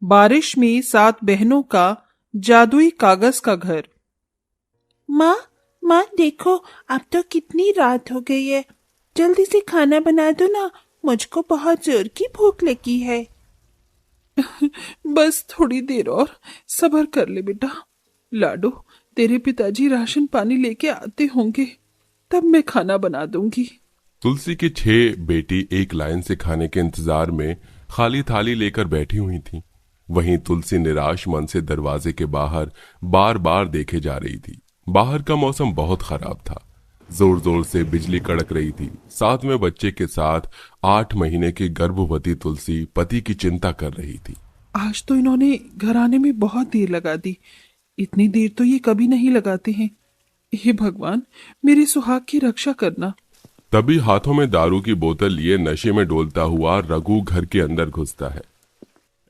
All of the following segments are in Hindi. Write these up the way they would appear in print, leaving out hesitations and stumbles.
बारिश में 7 बहनों का जादुई कागज का घर। माँ माँ देखो, अब तो कितनी रात हो गई है। जल्दी से खाना बना दो ना, मुझको बहुत जोर की भूख लगी है। बस थोड़ी देर और सब्र कर ले बेटा। लाडो, तेरे पिताजी राशन पानी लेके आते होंगे, तब मैं खाना बना दूंगी। तुलसी की 6 बेटी एक लाइन से खाने के इंतजार में खाली थाली लेकर बैठी हुई थीं। वहीं तुलसी निराश मन से दरवाजे के बाहर बार बार देखे जा रही थी। बाहर का मौसम बहुत खराब था। जोर जोर से बिजली कड़क रही थी। साथ में बच्चे के साथ 8 महीने की गर्भवती तुलसी पति की चिंता कर रही थी। आज तो इन्होंने घर आने में बहुत देर लगा दी। इतनी देर तो ये कभी नहीं लगाते हैं। हे भगवान, मेरे सुहाग की रक्षा करना। तभी हाथों में दारू की बोतल लिए नशे में डोलता हुआ रघु घर के अंदर घुसता है।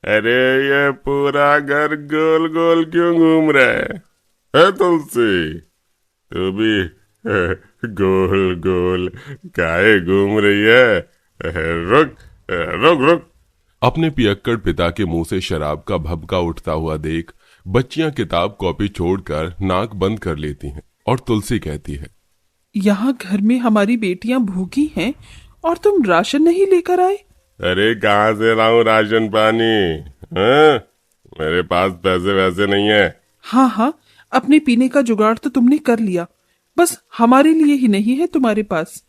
अरे ये पूरा घर गोल गोल क्यों घूम रहा है तुलसी? तू भी गोल गोल काहे घूम रही है? रुक रुक रुक। अपने पियक्कड़ पिता के मुंह से शराब का भभका उठता हुआ देख बच्चियां किताब कॉपी छोड़कर नाक बंद कर लेती हैं और तुलसी कहती है, यहाँ घर में हमारी बेटियां भूखी हैं और तुम राशन नहीं लेकर आए? अरे कहाँ से लाऊं राशन पानी? मेरे पास पैसे वैसे नहीं है। हाँ, अपने पीने का जुगाड़ तो तुमने कर लिया, बस हमारे लिए ही नहीं है तुम्हारे पास।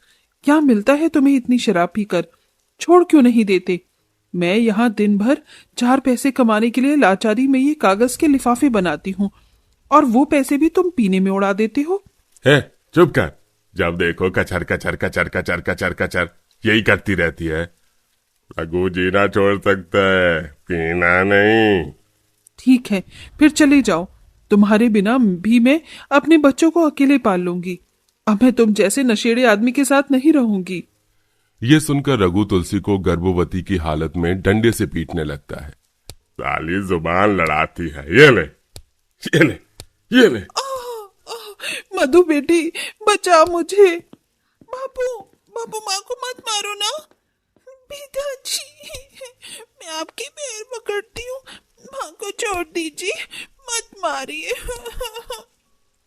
क्या मिलता है तुम्हें इतनी शराब पीकर? छोड़ क्यों नहीं देते? मैं यहाँ दिन भर 4 पैसे कमाने के लिए लाचारी में ये कागज के लिफाफे बनाती हूँ, और वो पैसे भी तुम पीने में उड़ा देते हो। चुप कर। जब देखो कचर कचर कचर कचर कचर कचर यही करती रहती है। रघु जीना छोड़ सकता है, पीना नहीं। ठीक है, फिर चले जाओ। तुम्हारे बिना भी मैं अपने बच्चों को अकेले पाल लूंगी। अब मैं तुम जैसे नशेड़े आदमी के साथ नहीं रहूंगी। ये सुनकर रघु तुलसी को गर्भवती की हालत में डंडे से पीटने लगता है। साली जुबान लड़ाती है। ये ले ये ले ये ले। मधु बेटी, बचा मुझे। बापू बापू, माँ को मत मारो ना। पिताजी, मैं आपके पैर पकड़ती हूँ, माँ को छोड़ दीजिए, मत मारिए।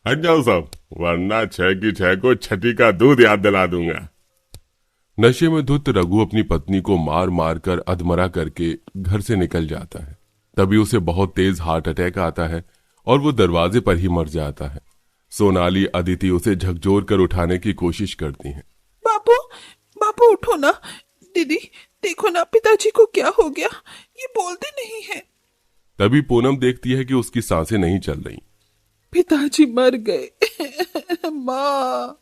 हट जाओ सब, वरना 6 की 6 को छठी का दूध याद दिला दूंगा। नशे में धुत रघु अपनी पत्नी को मार मार कर अधमरा करके घर से निकल जाता है। तभी उसे बहुत तेज हार्ट अटैक आता है और वो दरवाजे पर ही मर जाता है। सोनाली अदिति उसे झकझोर कर उठाने की कोशिश करती हैं। बापू बापू, उठो ना। दीदी देखो ना, पिताजी को क्या हो गया, ये बोलते नहीं है। तभी पूनम देखती है कि उसकी सांसें नहीं चल रही। पिताजी मर गए। माँ।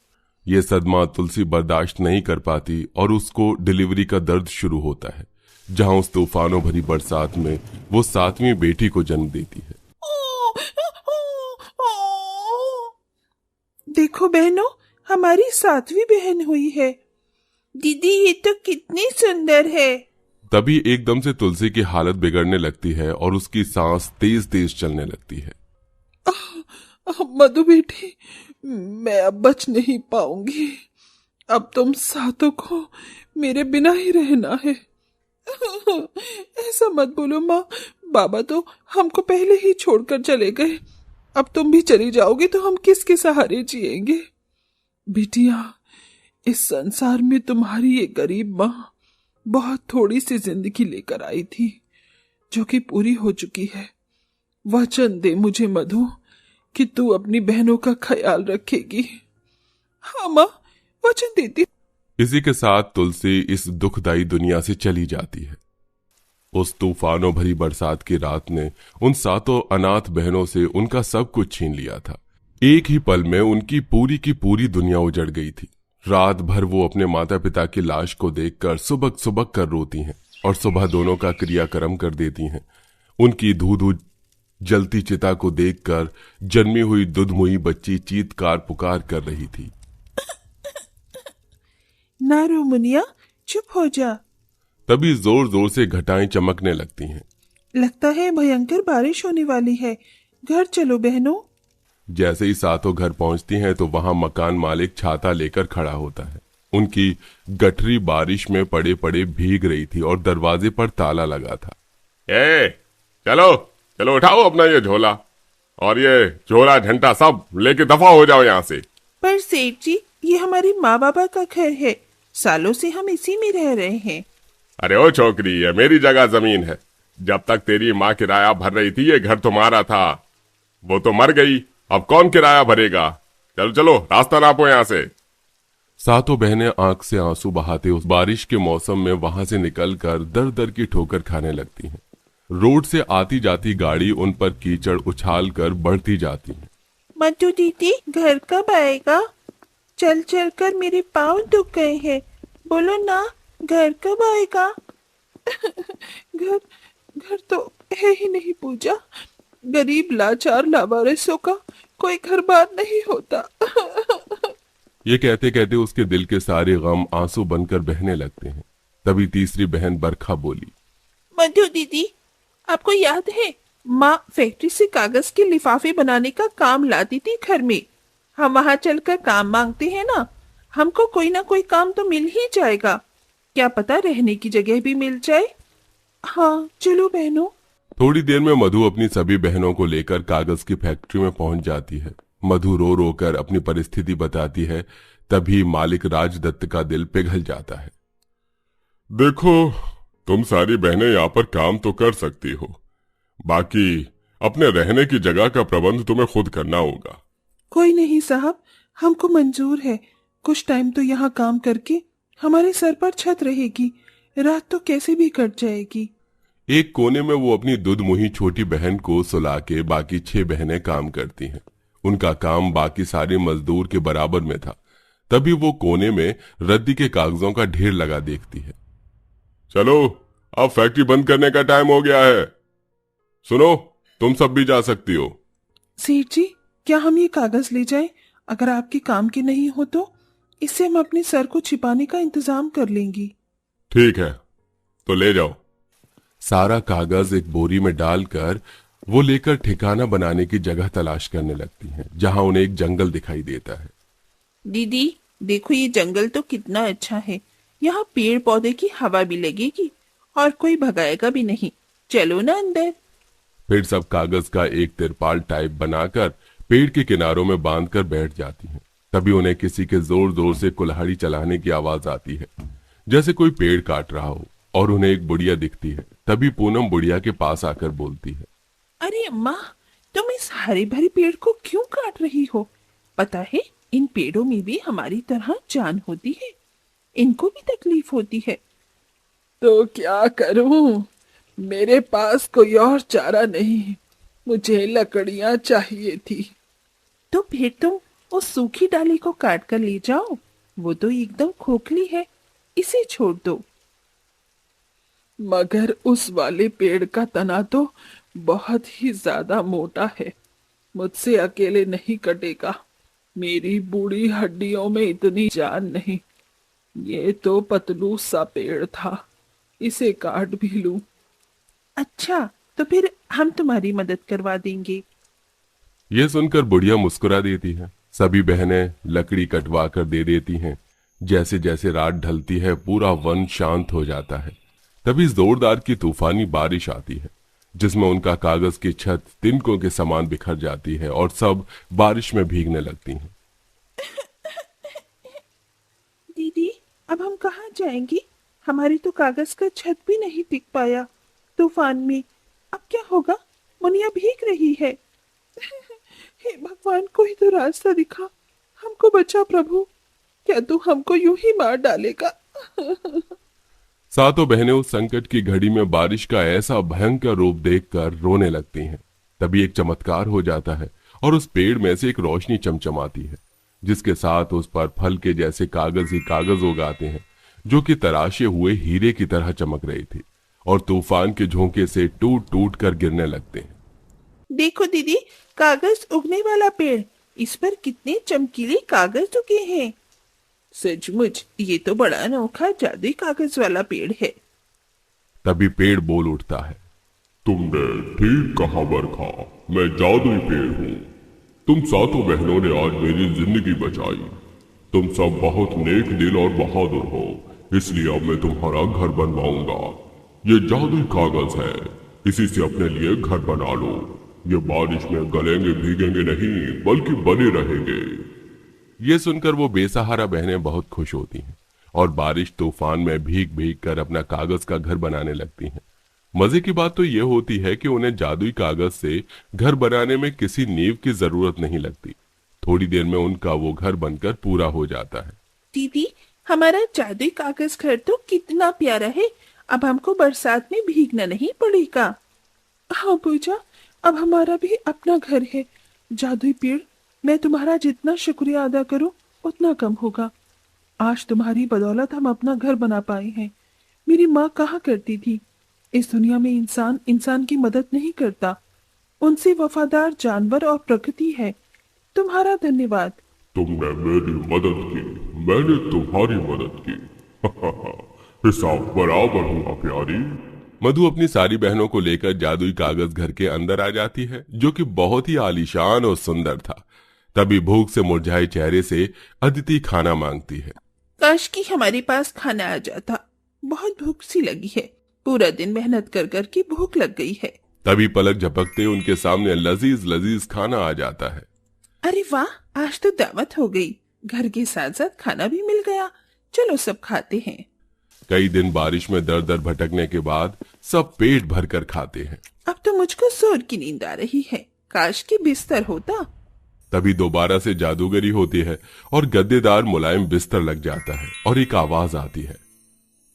ये सदमा तुलसी बर्दाश्त नहीं कर पाती और उसको डिलीवरी का दर्द शुरू होता है, जहां उस तूफानों भरी बरसात में वो 7वीं बेटी को जन्म देती है। देखो बहनों, हमारी 7वीं बहन हुई है। दीदी ये तो कितनी सुंदर है। तभी एकदम से तुलसी की हालत बिगड़ने लगती है और उसकी सांस तेज तेज चलने लगती है। मधु बेटी, मैं अब बच नहीं पाऊंगी। अब तुम 7 को मेरे बिना ही रहना है। ऐसा मत बोलो माँ, बाबा तो हमको पहले ही छोड़कर चले गए। अब तुम भी चली जाओगे तो हम किसके सहारे जिएंगे? बिटिया, इस संसार में तुम्हारी ये गरीब माँ बहुत थोड़ी सी जिंदगी लेकर आई थी, जो कि पूरी हो चुकी है। वचन दे मुझे मधु कि तू अपनी बहनों का ख्याल रखेगी। हाँ माँ, वचन देती। इसी के साथ तुलसी इस दुखदाई दुनिया से चली जाती है। उस तूफानों भरी बरसात की रात ने उन 7 अनाथ बहनों से उनका सब कुछ छीन लिया था। एक ही पल में उनकी पूरी की पूरी दुनिया उजड़ गई थी। रात भर वो अपने माता पिता की लाश को देखकर सुबक सुबक कर रोती हैं और सुबह दोनों का क्रियाक्रम कर देती हैं। उनकी धू धू जलती चिता को देखकर जन्मी हुई दुधमुई बच्ची चीत्कार पुकार कर रही थी। ना रो मुनिया, चुप हो जा। तभी जोर जोर से घटाएं चमकने लगती हैं। लगता है भयंकर बारिश होने वाली है। घर चलो बहनों। जैसे ही 7 घर पहुंचती हैं तो वहां मकान मालिक छाता लेकर खड़ा होता है। उनकी गठरी बारिश में पड़े पड़े भीग रही थी और दरवाजे पर ताला लगा था। चलो चलो उठाओ अपना ये झोला और ये झोला झंटा सब लेके दफा हो जाओ यहाँ से। पर सेठ जी, ये हमारे माँ बाबा का घर है, सालों से हम इसी में रह रहे हैं। अरे ओ छोकरी, ये मेरी जगह जमीन है। जब तक तेरी माँ किराया भर रही थी ये घर तुम्हारा था। वो तो मर गई, अब कौन किराया भरेगा। चलो चलो रास्ता नापो यहाँ से। सातों बहनें आंख से आंसू बहाते उस बारिश के मौसम में वहां से निकलकर दर दर की ठोकर खाने लगती हैं। रोड से आती जाती गाड़ी उन पर कीचड़ उछाल कर बढ़ती जाती है। मधु दीदी, घर कब आएगा? चल चल कर मेरे पाँव दुख गए हैं, बोलो ना, घर कब आएगा? घर घर तो है ही नहीं पूजा। गरीब लाचार लावारिसों का कोई घर बार नहीं होता। ये कहते कहते उसके दिल के सारे गम आंसू बनकर बहने लगते हैं। तभी तीसरी बहन बरखा बोली, मधु दीदी, आपको याद है माँ फैक्ट्री से कागज के लिफाफे बनाने का काम लाती थी घर में। हम वहाँ चलकर काम मांगते हैं ना, हमको कोई ना कोई काम तो मिल ही जाएगा। क्या पता रहने की जगह भी मिल जाए। हाँ चलो बहनों। थोड़ी देर में मधु अपनी सभी बहनों को लेकर कागज की फैक्ट्री में पहुंच जाती है। मधु रो रो कर अपनी परिस्थिति बताती है। तभी मालिक राजदत्त का दिल पिघल जाता है। देखो, तुम सारी बहनें यहाँ पर काम तो कर सकती हो, बाकी अपने रहने की जगह का प्रबंध तुम्हें खुद करना होगा। कोई नहीं साहब, हमको मंजूर है। कुछ टाइम तो यहाँ काम करके हमारे सर पर छत रहेगी, रात तो कैसे भी कट जाएगी। एक कोने में वो अपनी दुधमुही छोटी बहन को सुला के बाकी 6 बहनें काम करती हैं। उनका काम बाकी सारे मजदूर के बराबर में था। तभी वो कोने में रद्दी के कागजों का ढेर लगा देखती है। चलो, अब फैक्ट्री बंद करने का टाइम हो गया है। सुनो, तुम सब भी जा सकती हो। सेठ जी, क्या हम ये कागज ले जाएं? अगर आपके काम के नहीं हो तो इससे हम अपने सर को छिपाने का इंतजाम कर लेंगी। ठीक है, तो ले जाओ। सारा कागज एक बोरी में डालकर वो लेकर ठिकाना बनाने की जगह तलाश करने लगती हैं, जहां उन्हें एक जंगल दिखाई देता है। दीदी देखो, ये जंगल तो कितना अच्छा है। यहाँ पेड़ पौधे की हवा भी लगेगी और कोई भगाएगा भी नहीं। चलो ना अंदर। फिर सब कागज का एक तिरपाल टाइप बनाकर पेड़ के किनारों में बांधकर बैठ जाती हैं। तभी उन्हें किसी के जोर जोर से कुल्हाड़ी चलाने की आवाज आती है, जैसे कोई पेड़ काट रहा हो, और उन्हें एक बुढ़िया दिखती है। तभी पूनम बुढ़िया के पास आकर बोलती है, अरे अम्मा, तुम इस हरे भरे पेड़ को क्यों काट रही हो? पता है, इन पेड़ों में भी हमारी तरह जान होती है, इनको भी तकलीफ होती है। तो क्या करूं? मेरे पास कोई और चारा नहीं, मुझे लकड़ियां चाहिए थी। तो फिर तुम उस सूखी डाली को काट कर ले जाओ, वो तो एकदम खोखली है, इसे छोड़ दो। मगर उस वाले पेड़ का तना तो बहुत ही ज्यादा मोटा है, मुझसे अकेले नहीं कटेगा। मेरी बूढ़ी हड्डियों में इतनी जान नहीं। ये तो पतलू सा पेड़ था, इसे काट भी लूं। अच्छा, तो फिर हम तुम्हारी मदद करवा देंगे। यह सुनकर बुढ़िया मुस्कुरा देती है। सभी बहनें लकड़ी कटवा कर दे देती हैं। जैसे जैसे रात ढलती है पूरा वन शांत हो जाता है। तभी जोरदार की तूफानी बारिश आती है, जिसमें उनका कागज की छत तिनकों के समान बिखर जाती है और सब बारिश में भीगने लगती हैं। दीदी, अब हम कहाँ जाएंगी? हमारी तो कागज का छत भी नहीं टिक पाया तूफान में। अब क्या होगा? मुनिया भीग रही है। हे भगवान, कोई तो रास्ता दिखा, हमको बचा प्रभु। क्या तू हमको यूं ही मार डालेगा? सातों बहनें उस संकट की घड़ी में बारिश का ऐसा भयंकर रूप देखकर रोने लगती हैं। तभी एक चमत्कार हो जाता है और उस पेड़ में से एक रोशनी चमचमाती है, जिसके साथ उस पर फल के जैसे कागज ही कागज उगाते हैं, जो कि तराशे हुए हीरे की तरह चमक रहे थे और तूफान के झोंके से टूट टूट कर गिरने लगते हैं। देखो दीदी, कागज उगने वाला पेड़, इस पर कितने चमकीले कागज उगे हैं। सचमुच ये तो बड़ा अनोखा जादुई कागज वाला पेड़ है। तभी पेड़ बोल उठता है, तुमने ठीक कहा बरखा, मैं जादुई पेड़ हूँ। तुम सातों बहनों ने आज मेरी जिंदगी बचाई। तुम सब बहुत नेक दिल और बहादुर हो, इसलिए अब मैं तुम्हारा घर बनवाऊंगा। ये जादुई कागज है, इसी से अपने लिए घर बना लो। ये बारिश में गलेंगे भीगेंगे नहीं, बल्कि बने रहेंगे। ये सुनकर वो बेसहारा बहनें बहुत खुश होती हैं और बारिश तूफान में भीग भीग कर अपना कागज का घर बनाने लगती हैं। मजे की बात तो ये होती है कि उन्हें जादुई कागज से घर बनाने में किसी नींव की जरूरत नहीं लगती। थोड़ी देर में उनका वो घर बनकर पूरा हो जाता है। दीदी, हमारा जादुई कागज घर तो कितना प्यारा है। अब हमको बरसात में भीगना नहीं पड़ेगा। हाँ पूजा, अब हमारा भी अपना घर है। जादुई पेड़, मैं तुम्हारा जितना शुक्रिया अदा करूं उतना कम होगा। आज तुम्हारी बदौलत हम अपना घर बना पाए हैं। मेरी माँ कहा करती थी, इस दुनिया में इंसान इंसान की मदद नहीं करता, उनसे वफादार जानवर और प्रकृति है। तुम्हारा धन्यवाद। तुमने मेरी मदद की, मैंने तुम्हारी मदद की। हिसाब बराबर हुआ प्यारी। मधु अपनी सारी बहनों को लेकर जादुई कागज घर के अंदर आ जाती है, जो कि बहुत ही आलीशान और सुंदर था। तभी भूख से मुरझाए चेहरे से अदिति खाना मांगती है। काश कि हमारे पास खाना आ जाता, बहुत भूख सी लगी है। पूरा दिन मेहनत कर कर के भूख लग गई है। तभी पलक झपकते उनके सामने लजीज लजीज खाना आ जाता है। अरे वाह, आज तो दावत हो गई। घर के साथ साथ खाना भी मिल गया। चलो सब खाते हैं। कई दिन बारिश में दर दर भटकने के बाद सब पेट भर कर खाते हैं। अब तो मुझको जोर की नींद आ रही है। काश कि बिस्तर होता। तभी दोबारा से जादूगरी होती है और गद्देदार मुलायम बिस्तर लग जाता है और एक आवाज आती है,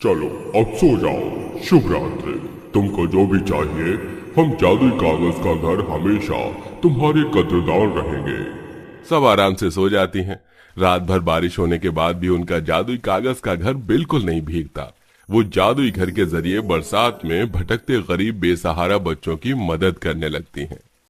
चलो अब सो जाओ, शुभ रात्रि। तुमको जो भी चाहिए, हम जादुई कागज का घर हमेशा तुम्हारे कद्रदान रहेंगे। सब आराम से सो जाती हैं। रात भर बारिश होने के बाद भी उनका जादुई कागज का घर बिल्कुल नहीं भीगता। वो जादुई घर के जरिए बरसात में भटकते गरीब बेसहारा बच्चों की मदद करने लगती हैं।